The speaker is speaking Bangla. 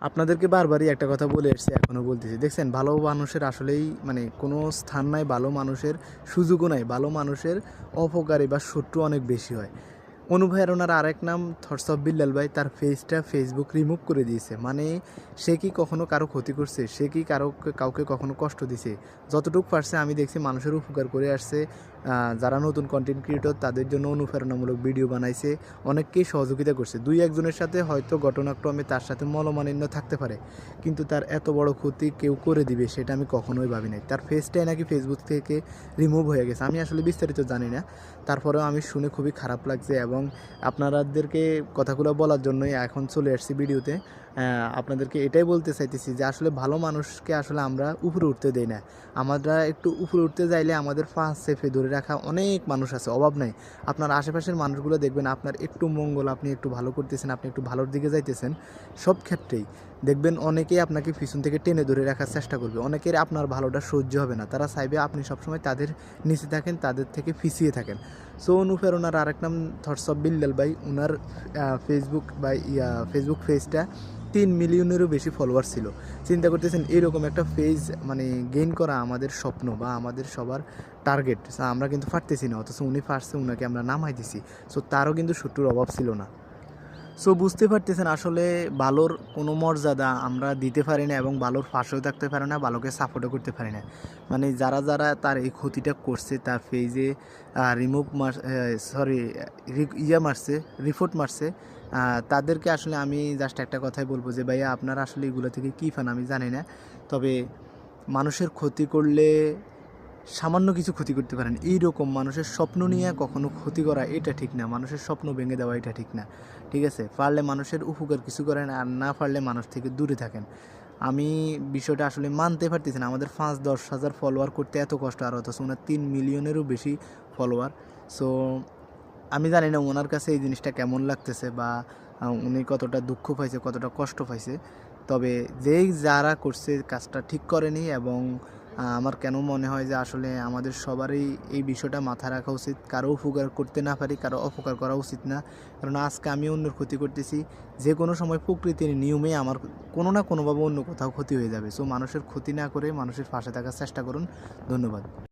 আপনাদেরকে বারবারই একটা কথা বলে এসেছি, এখনও বলতেছি। দেখছেন, ভালো মানুষের আসলেই মানে কোনো স্থান নাই, ভালো মানুষের সুযোগও নাই। ভালো মানুষের অপকারী বা শত্রু অনেক বেশি হয়। অনুপ্রেরণার আরেক নাম থটস অফ বিল্লাল ভাই তার পেজটা ফেসবুক রিমুভ করে দিয়েছে। মানে সে কি কখনো কারো ক্ষতি করছে? সে কি কাউকে কখনো কষ্ট দিছে? যতটুকু পারছে আমি দেখছি মানুষের উপকার করে আসছে। যারা নতুন কন্টেন্ট ক্রিয়েটর তাদের জন্য অনুপ্রেরণামূলক ভিডিও বানাইছে, অনেককেই সহযোগিতা করছে। দুই একজনের সাথে হয়তো ঘটনাক্রমে তার সাথে মনোমালিন্য থাকতে পারে, কিন্তু তার এত বড় ক্ষতি কেউ করে দিবে সেটা আমি কখনোই ভাবি নাই। তার পেজটাই নাকি ফেসবুক থেকে রিমুভ হয়ে গেছে। আমি আসলে বিস্তারিত জানি না, তারপরেও আমি শুনে খুবই খারাপ লাগছে এবং আপনাদেরকে কথাগুলো বলার জন্যই এখন চলে আসছি ভিডিওতে। আপনাদেরকে এটাই বলতে চাইতেছি যে আসলে ভালো মানুষকে আসলে আমরা উপরে উঠতে দেই না। আমরা একটু উপরে উঠতে চাইলে আমাদের ফার্স্ট সেফে ধরে রাখা অনেক মানুষ আছে, অভাব নাই। আপনার আশেপাশের মানুষগুলো দেখবেন আপনার একটু মঙ্গল, আপনি একটু ভালো করতেছেন, আপনি একটু ভালোর দিকে যাইতেছেন, সব ক্ষেত্রেই দেখবেন অনেকেই আপনাকে পিছন থেকে টেনে ধরে রাখার চেষ্টা করবে। অনেকের আপনার ভালোটা সহ্য হবে না, তারা চাইবে আপনি সবসময় তাদের নিচে থাকেন, তাদের থেকে পিছিয়ে থাকেন। সো অনুপ্রেরণার আরেক নাম থটস অফ বিল্লাল ভাই। ওনার ফেসবুক বা ফেসবুক পেজটা 3 মিলিয়নেরও বেশি ফলোয়ার ছিল। চিন্তা করতেছেন এরকম একটা পেজ মানে গেইন করা আমাদের স্বপ্ন বা আমাদের সবার টার্গেট। আমরা কিন্তু পারতেছি না, অথচ উনি পারছে, উনাকে আমরা নামাই দিছি। সো তারও কিন্তু শত্রুর অভাব ছিল না। সো বুঝতে পারতেছেন আসলে ভালোর কোনো মর্যাদা আমরা দিতে পারি না এবং ভালোর পাশেও থাকতে পারি না, ভালোকে সাপোর্টও করতে পারি না। মানে যারা তার এই ক্ষতিটা করছে, তার পেজে রিমুভ মারছে, রিপোর্ট মারছে, তাদেরকে আসলে আমি জাস্ট একটা কথাই বলবো যে ভাইয়া আপনারা আসলে এগুলো থেকে কী পান আমি জানি না, তবে মানুষের ক্ষতি করলে সামান্য কিছু ক্ষতি করতে পারেন। এইরকম মানুষের স্বপ্ন নিয়ে কখনো ক্ষতি করা এটা ঠিক না, মানুষের স্বপ্ন ভেঙে দেওয়া এটা ঠিক না। ঠিক আছে, পারলে মানুষের উপকার কিছু করেন, আর না পারলে মানুষ থেকে দূরে থাকেন। আমি বিষয়টা আসলে মানতে পারতেছি না, আমাদের 5-10 হাজার ফলোয়ার করতে এত কষ্ট, আর অথচ ওনার 3 মিলিয়নেরও বেশি ফলোয়ার। সো আমি জানি না ওনার কাছে এই জিনিসটা কেমন লাগতেছে বা উনি কতটা দুঃখ পাইছে, কতটা কষ্ট পাইছে। তবে যারা করছে কাজটা ঠিক করেনি এবং আমার কেন মনে হয় যে আসলে আমাদের সবারই এই বিষয়টা মাথায় রাখা উচিত। কারো উপকার করতে না পারি, কারো অপকার করা উচিত না। কারণ আজকে আমি অন্যের ক্ষতি করতেছি, যে কোনো সময় প্রকৃতির নিয়মে আমার কোনো না কোনোভাবে অন্য কোথাও ক্ষতি হয়ে যাবে। সো মানুষের ক্ষতি না করে মানুষের পাশে থাকার চেষ্টা করুন। ধন্যবাদ।